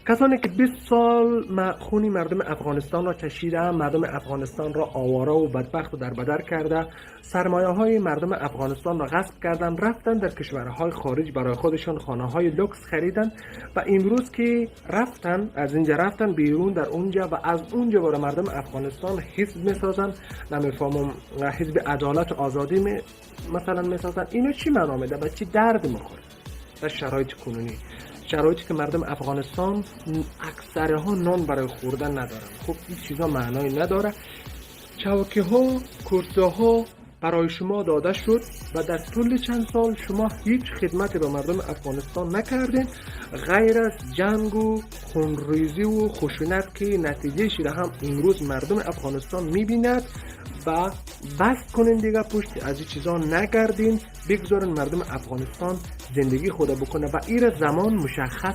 کسانی که 20 سال خون مردم افغانستان را چشیده، مردم افغانستان را آواره و بدبخت و دربدر کرده، سرمایه های مردم افغانستان را غصب کردن، رفتن در کشورهای خارج برای خودشان خانه های لوکس خریدن و امروز که رفتن از اینجا رفتن بیرون در اونجا و از اونجا برای مردم افغانستان حزب میسازن، نمیفهمم حزب عدالت و آزادی مثلا میسازن. اینو چی معنا میده و چی درد میخوره در شرایط کنونی، شرایطی که مردم افغانستان اکثرها نان برای خوردن ندارن؟ خب این چیزا معنای نداره. چوکه ها، کرسه ها برای شما داده شد و در طول چند سال شما هیچ خدمتی به مردم افغانستان نکردین غیر از جنگ و خونریزی و خشونت که نتیجه شده هم امروز مردم افغانستان میبیند. و بس کنین دیگه، پشت از این چیزا نگردین، بگذارن مردم افغانستان زندگی خود بکنه و این زمان مشخص